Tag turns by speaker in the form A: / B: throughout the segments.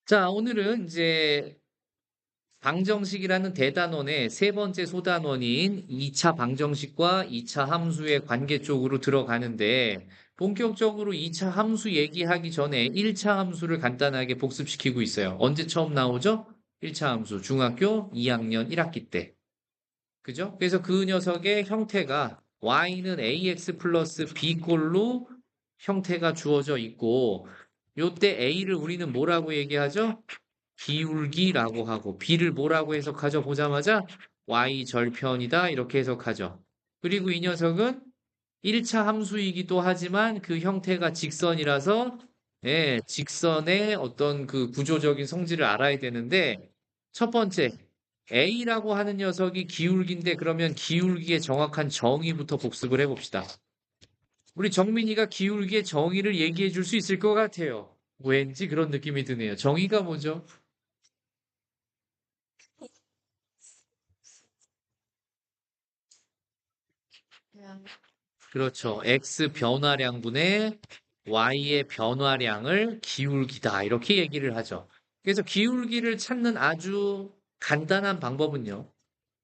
A: 자, 오늘은 이제 방정식이라는 대단원의 세 번째 소단원인 2차 방정식과 2차 함수의 관계 쪽으로 들어가는데, 본격적으로 2차 함수 얘기하기 전에 1차 함수를 간단하게 복습시키고 있어요. 언제 처음 나오죠? 1차 함수, 중학교 2학년 1학기 때. 그죠? 그래서 그 녀석의 형태가 y는 ax 플러스 b꼴로 형태가 주어져 있고, 요때 a를 우리는 뭐라고 얘기하죠? 기울기라고 하고 b를 뭐라고 해석하죠? 보자마자 y 절편이다 이렇게 해석하죠. 그리고 이 녀석은 1차 함수이기도 하지만 그 형태가 직선이라서 예, 직선의 어떤 그 구조적인 성질을 알아야 되는데 첫 번째 A라고 하는 녀석이 기울기인데 그러면 기울기의 정확한 정의부터 복습을 해봅시다. 우리 정민이가 기울기의 정의를 얘기해 줄 수 있을 것 같아요. 왠지 그런 느낌이 드네요. 정의가 뭐죠? 그렇죠. x 변화량분의 y의 변화량을 기울기다. 이렇게 얘기를 하죠. 그래서 기울기를 찾는 아주 간단한 방법은요.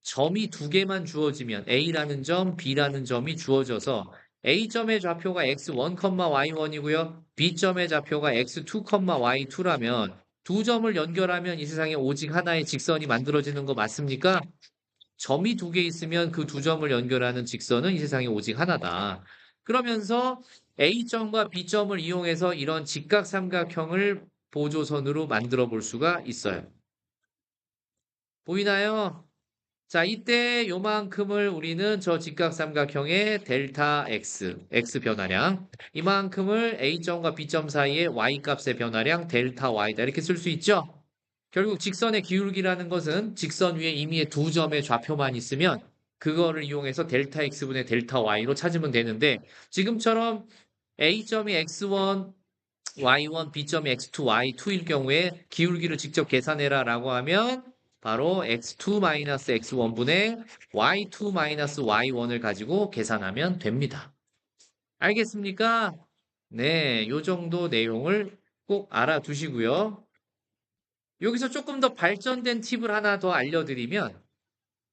A: 점이 두 개만 주어지면 A라는 점, B라는 점이 주어져서 A점의 좌표가 x1, y1이고요. B점의 좌표가 x2, y2라면 두 점을 연결하면 이 세상에 오직 하나의 직선이 만들어지는 거 맞습니까? 점이 두 개 있으면 그 두 점을 연결하는 직선은 이 세상에 오직 하나다. 그러면서 A점과 B점을 이용해서 이런 직각삼각형을 보조선으로 만들어 볼 수가 있어요. 보이나요? 자, 이때 요만큼을 우리는 저 직각삼각형의 델타 x 변화량, 이만큼을 A점과 B점 사이의 y 값의 변화량 델타 y다. 이렇게 쓸 수 있죠? 결국 직선의 기울기라는 것은 직선 위에 임의의 두 점의 좌표만 있으면 그거를 이용해서 델타 x분의 델타 y로 찾으면 되는데 지금처럼 A점이 x1, y1, B점이 x2, y2일 경우에 기울기를 직접 계산해라라고 하면 바로 x2-x1분의 y2-y1을 가지고 계산하면 됩니다. 알겠습니까? 네, 요 정도 내용을 꼭 알아두시고요. 여기서 조금 더 발전된 팁을 하나 더 알려드리면,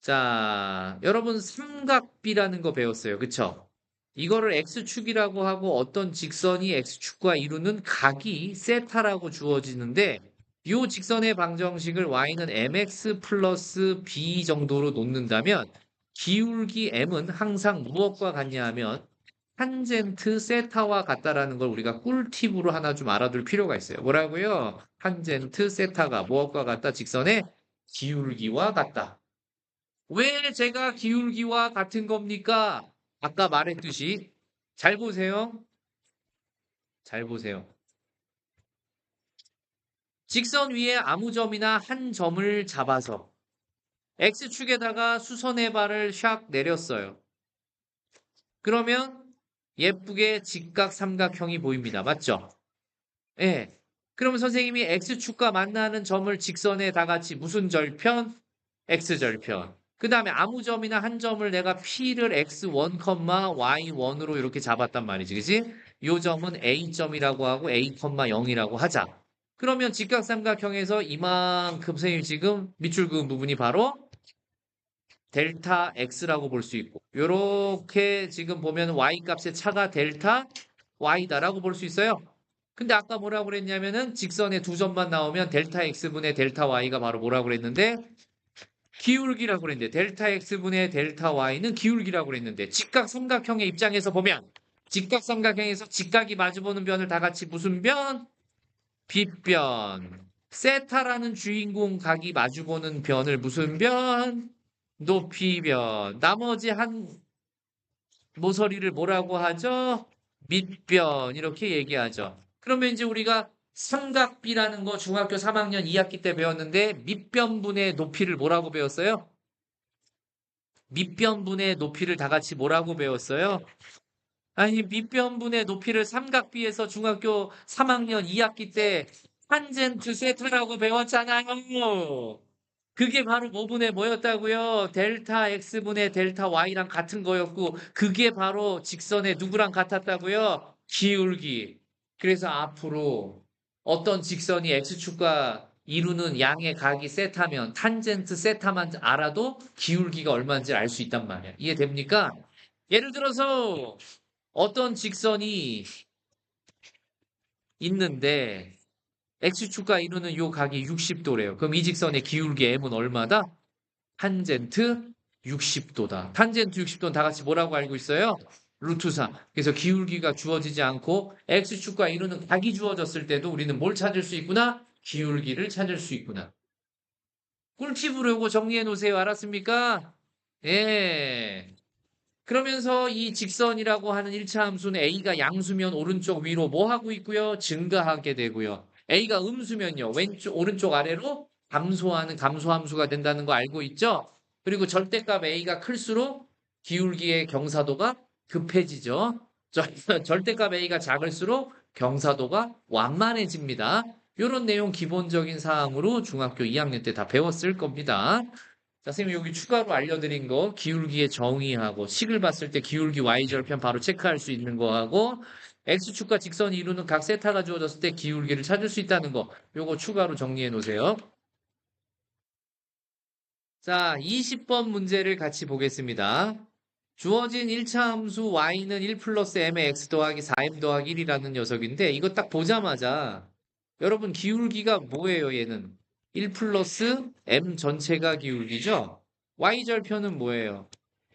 A: 자, 여러분 삼각비라는 거 배웠어요. 그쵸? 이거를 x축이라고 하고 어떤 직선이 x축과 이루는 각이 세타라고 주어지는데, 이 직선의 방정식을 y는 mx 플러스 b 정도로 놓는다면, 기울기 m은 항상 무엇과 같냐 하면, 탄젠트 세타와 같다라는 걸 우리가 꿀팁으로 하나 좀 알아둘 필요가 있어요. 뭐라고요? 탄젠트 세타가 무엇과 같다? 직선의 기울기와 같다. 왜 제가 기울기와 같은 겁니까? 아까 말했듯이 잘 보세요. 잘 보세요. 직선 위에 아무 점이나 한 점을 잡아서 X축에다가 수선의 발을 샥 내렸어요. 그러면 예쁘게 직각삼각형이 보입니다. 맞죠? 예. 그러면 선생님이 X축과 만나는 점을 직선에 다 같이 무슨 절편? X절편. 그 다음에 아무 점이나 한 점을 내가 P를 X1, Y1으로 이렇게 잡았단 말이지. 그지? 요 점은 A점이라고 하고 A, 0이라고 하자. 그러면 직각삼각형에서 이만큼 선생님 지금 밑줄 그은 부분이 바로 델타 X라고 볼 수 있고 요렇게 지금 보면 Y 값의 차가 델타 Y다라고 볼 수 있어요. 근데 아까 뭐라고 그랬냐면은 직선에 두 점만 나오면 델타 X분의 델타 Y가 바로 뭐라고 그랬는데 기울기라고 그랬는데 델타 X분의 델타 Y는 기울기라고 그랬는데 직각삼각형의 입장에서 보면 직각삼각형에서 직각이 마주보는 변을 다 같이 무슨 변? 빗변. 세타라는 주인공 각이 마주보는 변을 무슨 변? 높이변. 나머지 한 모서리를 뭐라고 하죠? 밑변. 이렇게 얘기하죠. 그러면 이제 우리가 삼각비라는 거 중학교 3학년 2학기 때 배웠는데 밑변분의 높이를 뭐라고 배웠어요? 밑변분의 높이를 다 같이 뭐라고 배웠어요? 아니, 밑변분의 높이를 삼각비에서 중학교 3학년 2학기 때 탄젠트 세타라고 배웠잖아요. 그게 바로 뭐분의 뭐였다고요? 델타 X분의 델타 Y랑 같은 거였고, 그게 바로 직선의 누구랑 같았다고요? 기울기. 그래서 앞으로 어떤 직선이 x축과 이루는 양의 각이 세타면 탄젠트 세타만 알아도 기울기가 얼마인지 알 수 있단 말이야. 이해됩니까? 예를 들어서 어떤 직선이 있는데 x축과 이루는 요 각이 60도래요. 그럼 이 직선의 기울기 m은 얼마다? 탄젠트 60도다. 탄젠트 60도는 다 같이 뭐라고 알고 있어요? 루트 4. 그래서 기울기가 주어지지 않고 x축과 이루는 각이 주어졌을 때도 우리는 뭘 찾을 수 있구나? 기울기를 찾을 수 있구나. 꿀팁으로 요거 정리해 놓으세요. 알았습니까? 예. 그러면서 이 직선이라고 하는 1차 함수는 a가 양수면 오른쪽 위로 뭐 하고 있고요? 증가하게 되고요. a가 음수면요. 왼쪽 오른쪽 아래로 감소하는 감소함수가 된다는 거 알고 있죠? 그리고 절대값 a가 클수록 기울기의 경사도가 급해지죠. 절대값 a가 작을수록 경사도가 완만해집니다. 이런 내용 기본적인 사항으로 중학교 2학년 때 다 배웠을 겁니다. 자, 선생님 여기 추가로 알려드린 거 기울기의 정의하고 식을 봤을 때 기울기 y절편 바로 체크할 수 있는 거하고 x축과 직선이 이루는 각 세타가 주어졌을 때 기울기를 찾을 수 있다는 거 요거 추가로 정리해 놓으세요. 자, 20번 문제를 같이 보겠습니다. 주어진 1차 함수 y는 1 플러스 m의 x 더하기 4m 더하기 1이라는 녀석인데 이거 딱 보자마자 여러분 기울기가 뭐예요 얘는? 1 플러스 m 전체가 기울기죠? y절편은 뭐예요?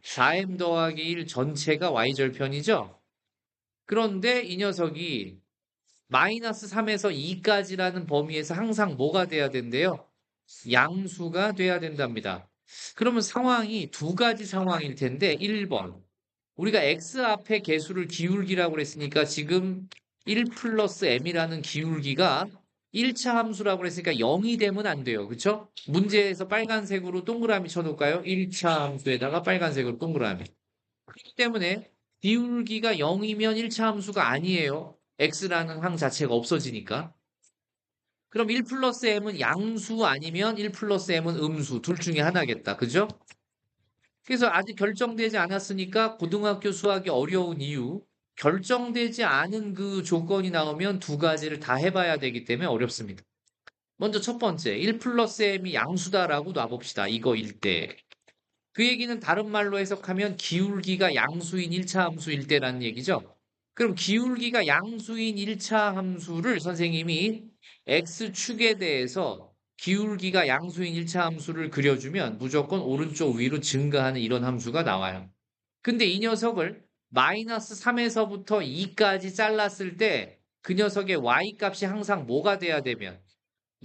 A: 4m 더하기 1 전체가 y절편이죠? 그런데 이 녀석이 마이너스 3에서 2까지라는 범위에서 항상 뭐가 돼야 된대요? 양수가 돼야 된답니다. 그러면 상황이 두 가지 상황일 텐데 1번 우리가 x 앞에 개수를 기울기라고 그랬으니까 지금 1 플러스 m이라는 기울기가 1차 함수라고 그랬으니까 0이 되면 안 돼요. 그쵸? 문제에서 빨간색으로 동그라미 쳐놓을까요? 1차 함수에다가 빨간색으로 동그라미. 그렇기 때문에 기울기가 0이면 1차 함수가 아니에요. x라는 항 자체가 없어지니까. 그럼 1 플러스 m은 양수 아니면 1 플러스 m은 음수 둘 중에 하나겠다. 그죠? 그래서 아직 결정되지 않았으니까 고등학교 수학이 어려운 이유 결정되지 않은 그 조건이 나오면 두 가지를 다 해봐야 되기 때문에 어렵습니다. 먼저 첫 번째 1 플러스 m이 양수다라고 놔봅시다. 이거일 때. 그 얘기는 다른 말로 해석하면 기울기가 양수인 1차 함수일 때라는 얘기죠. 그럼 기울기가 양수인 1차 함수를 선생님이 x축에 대해서 기울기가 양수인 1차 함수를 그려주면 무조건 오른쪽 위로 증가하는 이런 함수가 나와요. 근데 이 녀석을 마이너스 3에서부터 2까지 잘랐을 때 그 녀석의 y 값이 항상 뭐가 돼야 되면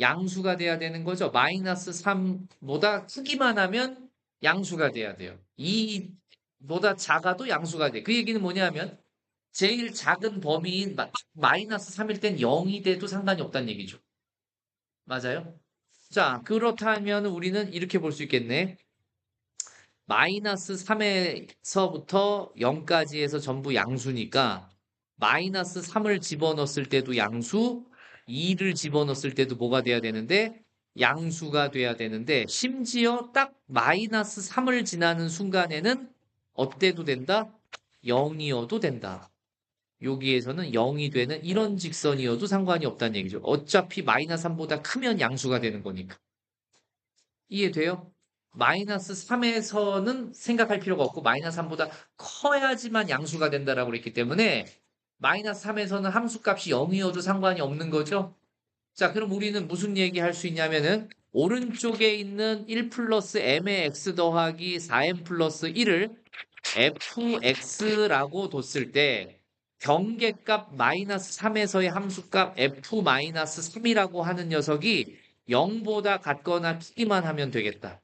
A: 양수가 돼야 되는 거죠. 마이너스 3보다 크기만 하면 양수가 돼야 돼요. 2보다 작아도 양수가 돼. 그 얘기는 뭐냐면 제일 작은 범위인 마이너스 3일 땐 0이 돼도 상관이 없다는 얘기죠. 맞아요? 자, 그렇다면 우리는 이렇게 볼 수 있겠네. 마이너스 3에서부터 0까지 해서 전부 양수니까 마이너스 3을 집어넣었을 때도 양수, 2를 집어넣었을 때도 뭐가 돼야 되는데 양수가 돼야 되는데 심지어 딱 마이너스 3을 지나는 순간에는 어때도 된다? 0이어도 된다. 여기에서는 0이 되는 이런 직선이어도 상관이 없다는 얘기죠. 어차피 마이너스 3보다 크면 양수가 되는 거니까. 이해돼요? 마이너스 3에서는 생각할 필요가 없고 마이너스 3보다 커야지만 양수가 된다라고 그랬기 때문에 마이너스 3에서는 함수값이 0이어도 상관이 없는 거죠. 자, 그럼 우리는 무슨 얘기 할 수 있냐면은 오른쪽에 있는 1 플러스 m의 x 더하기 4m 플러스 1을 fx라고 뒀을 때 경계값 마이너스 3에서의 함수값 f 마이너스 3이라고 하는 녀석이 0보다 같거나 크기만 하면 되겠다.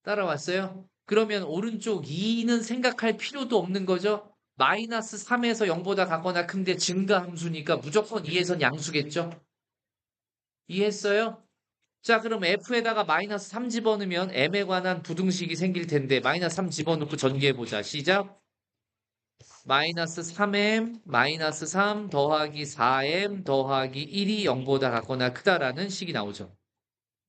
A: 따라왔어요? 그러면 오른쪽 2는 생각할 필요도 없는 거죠? 마이너스 3에서 0보다 같거나 큰데 증가 함수니까 무조건 2에선 양수겠죠? 이해했어요? 자, 그럼 f에다가 마이너스 3 집어넣으면 m에 관한 부등식이 생길 텐데 마이너스 3 집어넣고 전개해보자. 시작. 마이너스 3m 마이너스 3 더하기 4m 더하기 1이 0보다 같거나 크다라는 식이 나오죠.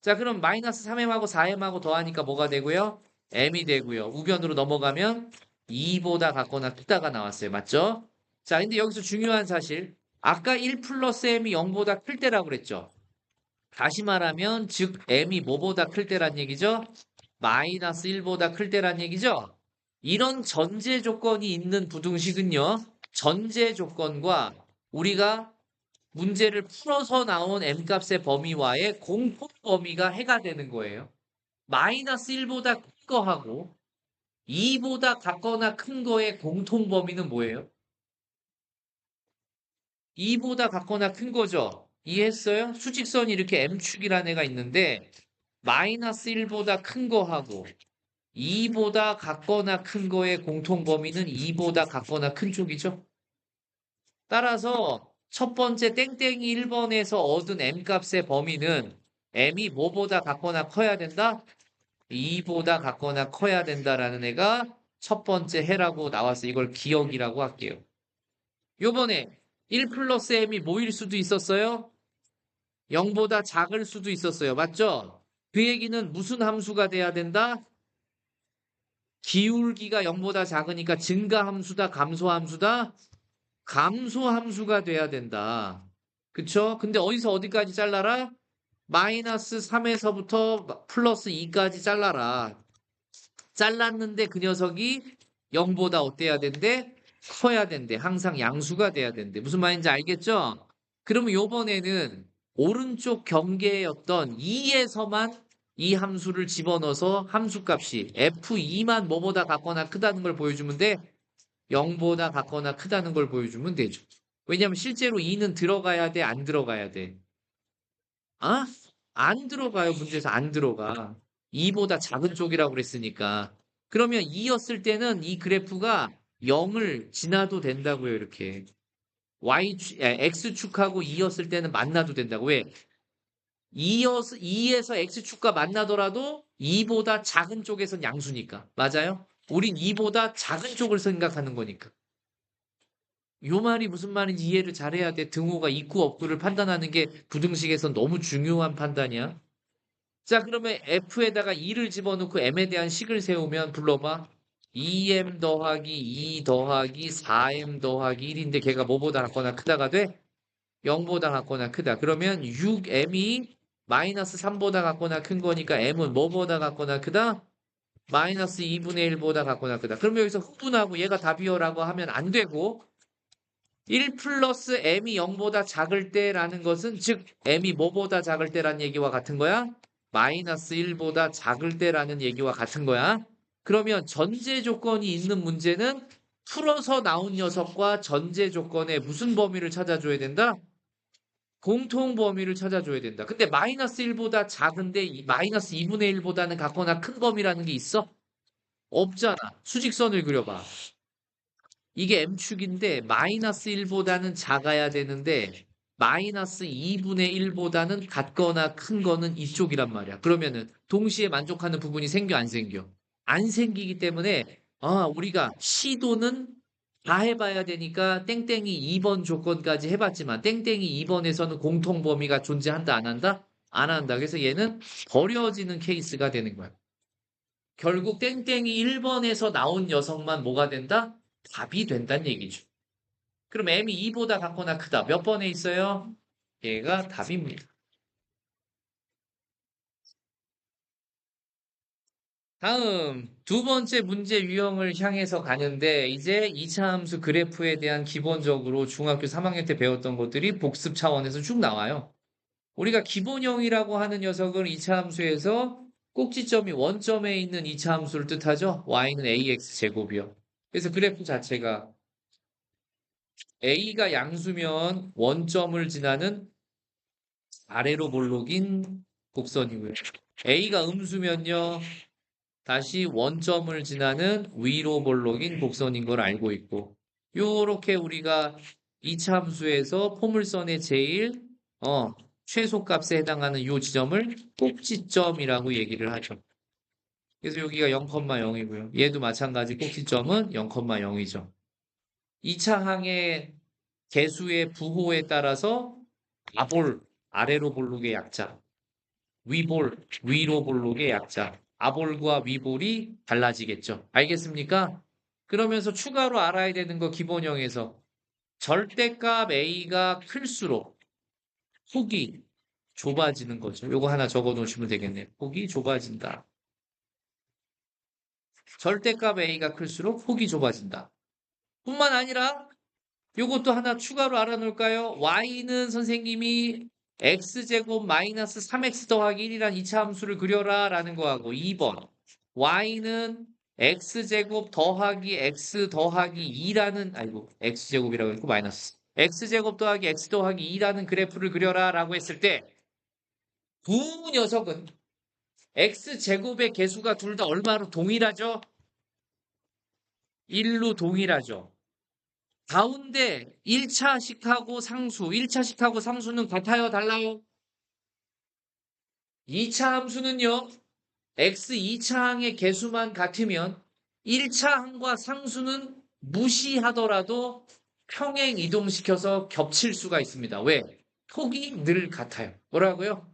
A: 자, 그럼 마이너스 3m하고 4m하고 더하니까 뭐가 되고요? m이 되고요. 우변으로 넘어가면 2보다 같거나 크다가 나왔어요. 맞죠? 자, 근데 여기서 중요한 사실 아까 1 플러스 m이 0보다 클 때라고 그랬죠. 다시 말하면 즉 m이 뭐보다 클 때란 얘기죠? 마이너스 1보다 클 때란 얘기죠. 이런 전제 조건이 있는 부등식은요. 전제 조건과 우리가 문제를 풀어서 나온 m값의 범위와의 공통 범위가 해가 되는 거예요. 마이너스 1보다 큰 거하고 2보다 같거나 큰 거의 공통 범위는 뭐예요? 2보다 같거나 큰 거죠. 이해했어요? 수직선이 이렇게 m축이라는 애가 있는데 마이너스 1보다 큰 거하고 2보다 같거나 큰 거의 공통 범위는 2보다 같거나 큰 쪽이죠. 따라서 첫 번째 땡땡이 1번에서 얻은 m값의 범위는 m이 뭐보다 같거나 커야 된다? 2보다 같거나 커야 된다라는 애가 첫 번째 해라고 나와서 이걸 기억이라고 할게요. 요번에 1 플러스 m이 뭐일 수도 있었어요? 0보다 작을 수도 있었어요. 맞죠? 그 얘기는 무슨 함수가 돼야 된다? 기울기가 0보다 작으니까 증가함수다, 감소함수다? 감소함수가 돼야 된다. 그쵸? 근데 어디서 어디까지 잘라라? 마이너스 3에서부터 플러스 2까지 잘라라. 잘랐는데 그 녀석이 0보다 어때야 된대? 커야 된대. 항상 양수가 돼야 된대. 무슨 말인지 알겠죠? 그러면 요번에는 오른쪽 경계였던 2에서만 이 함수를 집어넣어서 함수값이 F2만 뭐보다 같거나 크다는 걸 보여주면 돼. 0보다 같거나 크다는 걸 보여주면 되죠. 왜냐하면 실제로 2는 들어가야 돼, 안 들어가야 돼? 아? 안 들어가요. 문제에서 안 들어가. 2보다 작은 쪽이라고 그랬으니까. 그러면 2였을 때는 이 그래프가 0을 지나도 된다고요, 이렇게. X축하고 2였을 때는 만나도 된다고. 왜? 2에서 X축과 만나더라도 2보다 작은 쪽에선 양수니까. 맞아요? 우린 2보다 작은 쪽을 생각하는 거니까. 요 말이 무슨 말인지 이해를 잘해야 돼. 등호가 있고 없고를 판단하는 게 부등식에서 너무 중요한 판단이야. 자, 그러면 F에다가 2를 집어넣고 M에 대한 식을 세우면 불러봐. 2M 더하기 2 더하기 4M 더하기 1인데 걔가 뭐보다 같거나 크다가 돼? 0보다 같거나 크다. 그러면 6M이 마이너스 3보다 같거나 큰 거니까 M은 뭐보다 같거나 크다? 마이너스 2분의 1보다 같거나 크다. 그러면 여기서 흑분하고 얘가 답이요라고 하면 안 되고 1 플러스 m이 0보다 작을 때라는 것은 즉 m이 뭐보다 작을 때라는 얘기와 같은 거야? 마이너스 1보다 작을 때라는 얘기와 같은 거야. 그러면 전제 조건이 있는 문제는 풀어서 나온 녀석과 전제 조건의 무슨 범위를 찾아줘야 된다? 공통 범위를 찾아줘야 된다. 근데 마이너스 1보다 작은데 마이너스 2분의 1보다는 같거나 큰 범위라는 게 있어? 없잖아. 수직선을 그려봐. 이게 M축인데 마이너스 1보다는 작아야 되는데 마이너스 2분의 1보다는 같거나 큰 거는 이쪽이란 말이야. 그러면은 동시에 만족하는 부분이 생겨 안 생겨? 안 생기기 때문에 우리가 시도는 다 해봐야 되니까 땡땡이 2번 조건까지 해봤지만 땡땡이 2번에서는 공통 범위가 존재한다 안 한다? 안 한다. 그래서 얘는 버려지는 케이스가 되는 거야. 결국 땡땡이 1번에서 나온 녀석만 뭐가 된다? 답이 된다는 얘기죠. 그럼 m이 2보다 같거나 크다. 몇 번에 있어요? 얘가 답입니다. 다음 두 번째 문제 유형을 향해서 가는데 이제 2차 함수 그래프에 대한 기본적으로 중학교 3학년 때 배웠던 것들이 복습 차원에서 쭉 나와요. 우리가 기본형이라고 하는 녀석은 2차 함수에서 꼭지점이 원점에 있는 2차 함수를 뜻하죠. y는 ax 제곱이요. 그래서 그래프 자체가 A가 양수면 원점을 지나는 아래로 볼록인 곡선이고요. A가 음수면요. 다시 원점을 지나는 위로 볼록인 곡선인 걸 알고 있고 요렇게 우리가 이차함수에서 포물선의 제일 최소값에 해당하는 요 지점을 꼭지점이라고 얘기를 하죠. 그래서 여기가 0,0이고요. 얘도 마찬가지 꼭지점은 0,0이죠. 2차 항의 개수의 부호에 따라서 아볼, 아래로 볼록의 약자, 위볼, 위로 볼록의 약자, 아볼과 위볼이 달라지겠죠. 알겠습니까? 그러면서 추가로 알아야 되는 거 기본형에서 절대값 A가 클수록 폭이 좁아지는 거죠. 요거 하나 적어 놓으시면 되겠네요. 폭이 좁아진다. 절대값 A가 클수록 폭이 좁아진다. 뿐만 아니라 요것도 하나 추가로 알아놓을까요? y는 선생님이 x제곱 마이너스 3x 더하기 1이란 2차 함수를 그려라 라는 거하고 2번 y는 x제곱 더하기 x 더하기 2라는 아이고 x제곱이라고 했고 마이너스 x제곱 더하기 x 더하기 2라는 그래프를 그려라 라고 했을 때 두 녀석은 x제곱의 개수가 둘 다 얼마로 동일하죠? 1로 동일하죠. 가운데 1차식하고 상수, 1차식하고 상수는 같아요? 달라요? 2차 함수는요, x 2차항의 개수만 같으면 1차항과 상수는 무시하더라도 평행 이동시켜서 겹칠 수가 있습니다. 왜? 폭이 늘 같아요. 뭐라고요?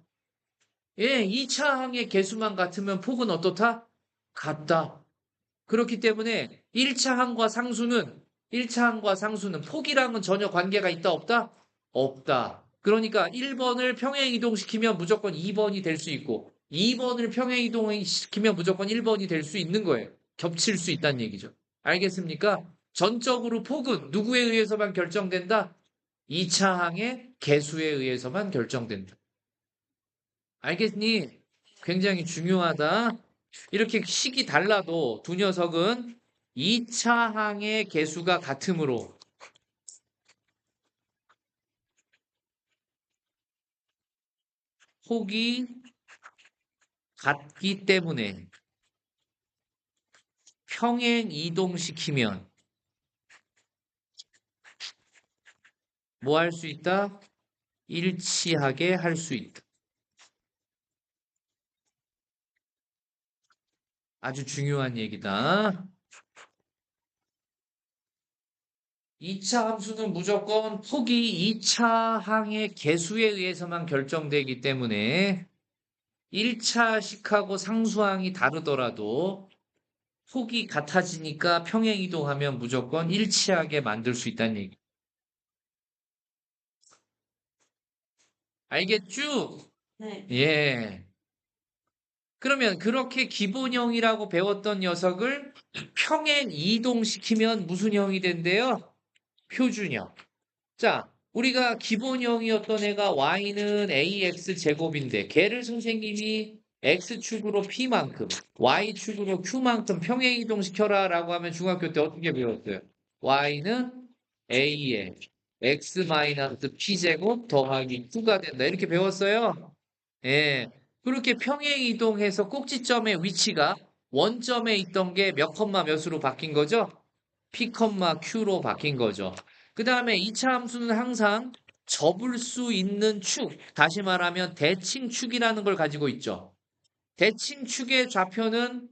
A: 예, 2차항의 개수만 같으면 폭은 어떻다? 같다. 그렇기 때문에 1차항과 상수는 폭이랑은 전혀 관계가 있다 없다? 없다. 그러니까 1번을 평행 이동시키면 무조건 2번이 될 수 있고 2번을 평행 이동시키면 무조건 1번이 될 수 있는 거예요. 겹칠 수 있다는 얘기죠. 알겠습니까? 전적으로 폭은 누구에 의해서만 결정된다? 2차항의 개수에 의해서만 결정된다. 알겠니? 굉장히 중요하다. 이렇게 식이 달라도 두 녀석은 2차항의 개수가 같으므로 폭이 같기 때문에 평행 이동시키면 뭐 할 수 있다? 일치하게 할 수 있다. 아주 중요한 얘기다. 2차 함수는 무조건 폭이 2차항의 개수에 의해서만 결정되기 때문에 1차식하고 상수항이 다르더라도 폭이 같아지니까 평행 이동하면 무조건 일치하게 만들 수 있다는 얘기. 알겠죠?
B: 네.
A: 예. 그러면 그렇게 기본형이라고 배웠던 녀석을 평행 이동시키면 무슨 형이 된대요? 표준형. 자, 우리가 기본형이었던 애가 y는 ax 제곱인데 걔를 선생님이 x축으로 p만큼, y축으로 q만큼 평행 이동시켜라 라고 하면 중학교 때 어떻게 배웠어요? y는 a에 x-p 제곱 더하기 q가 된다. 이렇게 배웠어요? 예. 그렇게 평행 이동해서 꼭지점의 위치가 원점에 있던 게 몇 컴마 몇으로 바뀐 거죠? p, q로 바뀐 거죠. 그 다음에 2차 함수는 항상 접을 수 있는 축, 다시 말하면 대칭축이라는 걸 가지고 있죠. 대칭축의 좌표는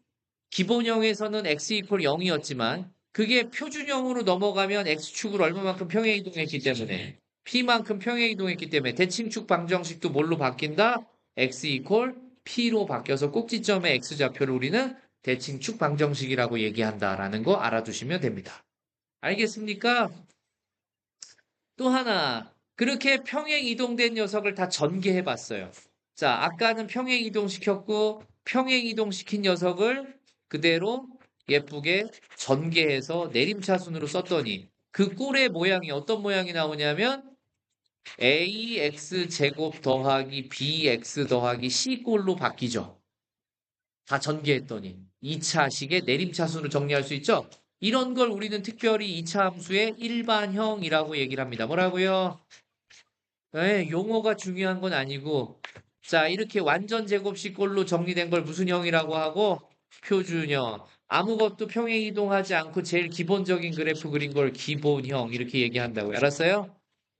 A: 기본형에서는 x 이퀄 0이었지만 그게 표준형으로 넘어가면 x축을 얼마만큼 평행 이동했기 때문에 p만큼 평행 이동했기 때문에 대칭축 방정식도 뭘로 바뀐다? x 이퀄 p로 바뀌어서 꼭지점의 x좌표를 우리는 대칭축 방정식이라고 얘기한다라는 거 알아두시면 됩니다. 알겠습니까? 또 하나, 그렇게 평행 이동된 녀석을 다 전개해 봤어요. 자, 아까는 평행 이동시켰고, 평행 이동시킨 녀석을 그대로 예쁘게 전개해서 내림차순으로 썼더니, 그 꼴의 모양이 어떤 모양이 나오냐면, ax 제곱 더하기 bx 더하기 c 꼴로 바뀌죠. 다 전개했더니 2차식의 내림차순으로 정리할 수 있죠? 이런 걸 우리는 특별히 2차 함수의 일반형이라고 얘기를 합니다. 뭐라고요? 네, 용어가 중요한 건 아니고 자 이렇게 완전 제곱식꼴로 정리된 걸 무슨 형이라고 하고? 표준형. 아무것도 평행 이동하지 않고 제일 기본적인 그래프 그린 걸 기본형 이렇게 얘기한다고요. 알았어요?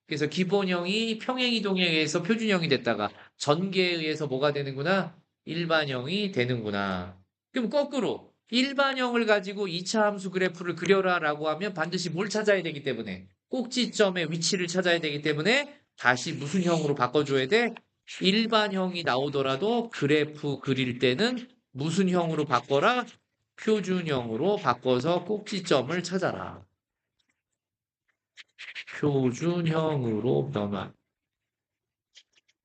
A: 그래서 기본형이 평행 이동에 의해서 표준형이 됐다가 전개에 의해서 뭐가 되는구나? 일반형이 되는구나. 그럼 거꾸로 일반형을 가지고 2차 함수 그래프를 그려라라고 하면 반드시 뭘 찾아야 되기 때문에 꼭지점의 위치를 찾아야 되기 때문에 다시 무슨 형으로 바꿔줘야 돼? 일반형이 나오더라도 그래프 그릴 때는 무슨 형으로 바꿔라? 표준형으로 바꿔서 꼭지점을 찾아라. 표준형으로 변환.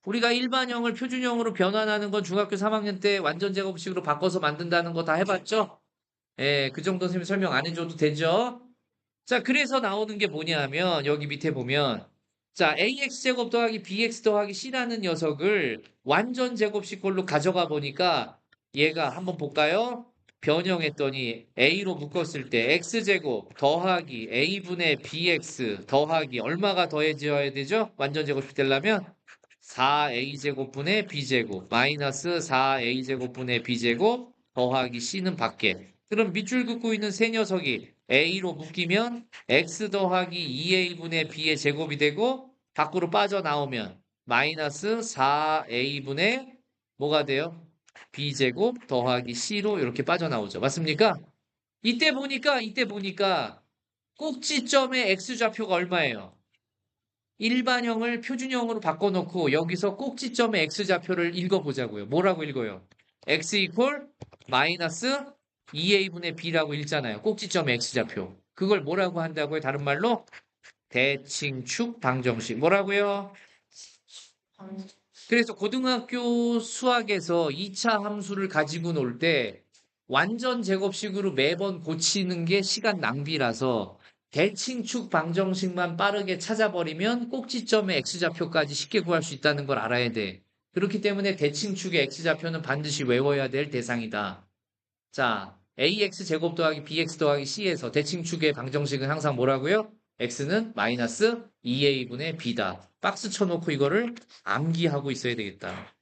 A: 우리가 일반형을 표준형으로 변환하는 건 중학교 3학년 때 완전 제곱식으로 바꿔서 만든다는 거 다 해봤죠? 예, 그 정도 선생님 설명 안 해줘도 되죠? 자, 그래서 나오는 게 뭐냐면, 여기 밑에 보면, 자, AX제곱 더하기 BX 더하기 C라는 녀석을 완전 제곱식 걸로 가져가 보니까, 얘가 한번 볼까요? 변형했더니 A로 묶었을 때 X제곱 더하기 A분의 BX 더하기 얼마가 더해져야 되죠? 완전 제곱식 되려면 4A제곱분의 B제곱 마이너스 4A제곱분의 B제곱 더하기 C는 밖에. 그럼 밑줄 긋고 있는 세 녀석이 A로 묶이면 X 더하기 2A분의 B의 제곱이 되고 밖으로 빠져나오면 마이너스 4A분의 뭐가 돼요? B제곱 더하기 C로 이렇게 빠져나오죠. 맞습니까? 이때 보니까 꼭지점의 X좌표가 얼마예요? 일반형을 표준형으로 바꿔놓고 여기서 꼭지점의 X좌표를 읽어보자고요. 뭐라고 읽어요? X 이퀄 마이너스 2A분의 B라고 읽잖아요. 꼭지점의 X좌표. 그걸 뭐라고 한다고요? 다른 말로 대칭축 방정식. 뭐라고요? 그래서 고등학교 수학에서 2차 함수를 가지고 놀 때 완전 제곱식으로 매번 고치는 게 시간 낭비라서 대칭축 방정식만 빠르게 찾아버리면 꼭지점의 x좌표까지 쉽게 구할 수 있다는 걸 알아야 돼. 그렇기 때문에 대칭축의 x좌표는 반드시 외워야 될 대상이다. 자, ax 제곱 더하기 bx 더하기 c에서 대칭축의 방정식은 항상 뭐라고요? x는 마이너스 2a분의 b다. 박스 쳐놓고 이거를 암기하고 있어야 되겠다.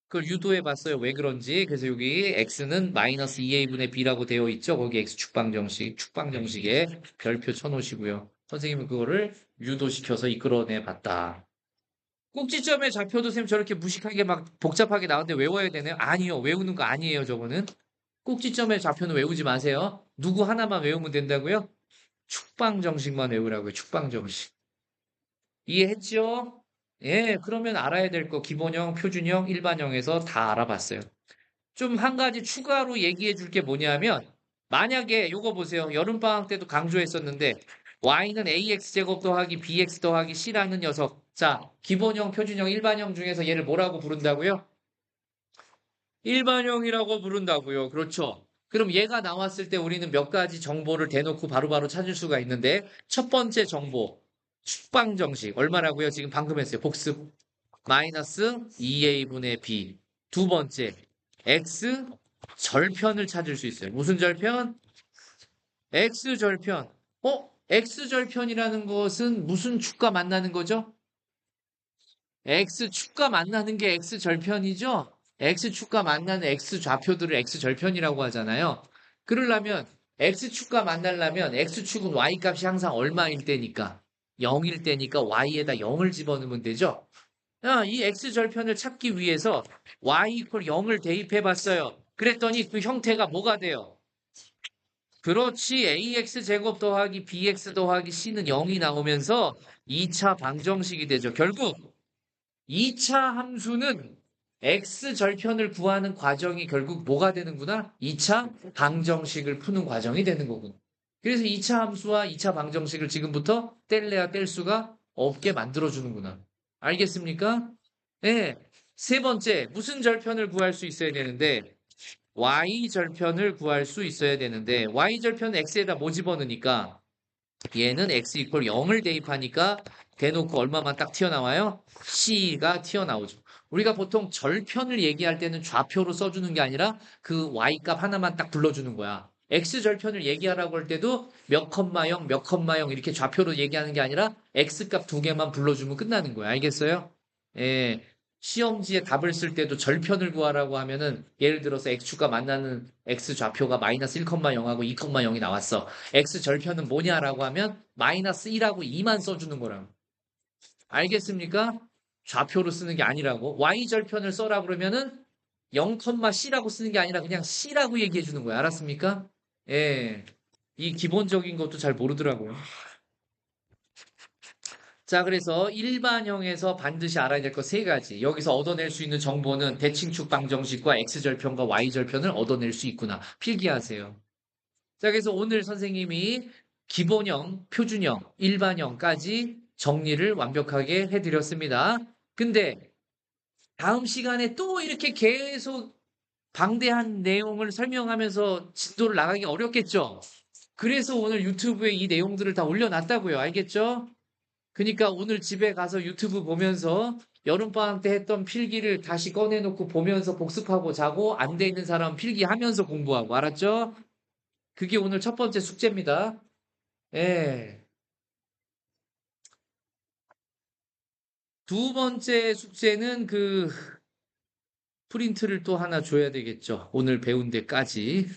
A: 그걸 유도해 봤어요. 왜 그런지. 그래서 여기 x는 마이너스 2a분의 b라고 되어 있죠. 거기 x축 방정식, 축 방정식에 별표 쳐놓으시고요. 선생님은 그거를 유도시켜서 이끌어내 봤다. 꼭지점의 좌표도 선생님 저렇게 무식하게 막 복잡하게 나오는데 외워야 되네요? 아니요. 외우는 거 아니에요. 저거는. 꼭지점의 좌표는 외우지 마세요. 누구 하나만 외우면 된다고요? 축방정식만 외우라고요. 축방정식. 이해했죠? 예, 그러면 알아야 될 거 기본형, 표준형, 일반형에서 다 알아봤어요. 좀 한 가지 추가로 얘기해 줄 게 뭐냐면 만약에 요거 보세요. 여름방학 때도 강조했었는데 y는 ax제곱 더하기 bx 더하기 c라는 녀석. 자, 기본형, 표준형, 일반형 중에서 얘를 뭐라고 부른다고요? 일반형이라고 부른다고요. 그렇죠. 그럼 얘가 나왔을 때 우리는 몇 가지 정보를 대놓고 바로바로 찾을 수가 있는데 첫 번째 정보 축방정식 얼마라고요? 지금 방금 했어요. 복습 마이너스 2a분의 b. 두 번째 x 절편을 찾을 수 있어요. 무슨 절편? x 절편. x 절편이라는 것은 무슨 축과 만나는 거죠? X축과 만나는 게 X절편이죠? X축과 만나는 X좌표들을 X절편이라고 하잖아요. 그러려면 X축과 만나려면 X축은 Y값이 항상 얼마일 때니까 0일 때니까 Y에다 0을 집어넣으면 되죠? 이 X절편을 찾기 위해서 Y 이퀄 0을 대입해 봤어요. 그랬더니 그 형태가 뭐가 돼요? 그렇지. AX 제곱 더하기 BX 더하기 C는 0이 나오면서 2차 방정식이 되죠. 결국 2차 함수는 x절편을 구하는 과정이 결국 뭐가 되는구나? 2차 방정식을 푸는 과정이 되는 거구나. 그래서 2차 함수와 2차 방정식을 지금부터 뗄래야 뗄 수가 없게 만들어주는구나. 알겠습니까? 네. 세 번째, 무슨 절편을 구할 수 있어야 되는데, y절편을 구할 수 있어야 되는데, y절편은 x에다 뭐 집어넣으니까, 얘는 x 이퀄 0을 대입하니까 대놓고 얼마만 딱 튀어나와요? c가 튀어나오죠. 우리가 보통 절편을 얘기할 때는 좌표로 써주는 게 아니라 그 y값 하나만 딱 불러주는 거야. x절편을 얘기하라고 할 때도 몇 컴마 0, 몇 컴마 0 이렇게 좌표로 얘기하는 게 아니라 x값 두 개만 불러주면 끝나는 거야. 알겠어요? 예. 시험지에 답을 쓸 때도 절편을 구하라고 하면은 예를 들어서 x축과 만나는 x좌표가 마이너스 1,0하고 2,0이 나왔어. x절편은 뭐냐라고 하면 마이너스 1하고 2만 써주는 거라고. 알겠습니까? 좌표로 쓰는 게 아니라고. y절편을 써라 그러면은 0,c라고 쓰는 게 아니라 그냥 c라고 얘기해 주는 거야. 알았습니까? 예. 이 기본적인 것도 잘 모르더라고요. 자, 그래서 일반형에서 반드시 알아야 될 거 세 가지. 여기서 얻어낼 수 있는 정보는 대칭축 방정식과 x절편과 y절편을 얻어낼 수 있구나. 필기하세요. 자, 그래서 오늘 선생님이 기본형, 표준형, 일반형까지 정리를 완벽하게 해드렸습니다. 근데 다음 시간에 또 이렇게 계속 방대한 내용을 설명하면서 진도를 나가기 어렵겠죠? 그래서 오늘 유튜브에 이 내용들을 다 올려놨다고요. 알겠죠? 그러니까 오늘 집에 가서 유튜브 보면서 여름방학 때 했던 필기를 다시 꺼내놓고 보면서 복습하고 자고 안 돼 있는 사람 필기하면서 공부하고 알았죠? 그게 오늘 첫 번째 숙제입니다. 예. 두 번째 숙제는 그 프린트를 또 하나 줘야 되겠죠. 오늘 배운 데까지.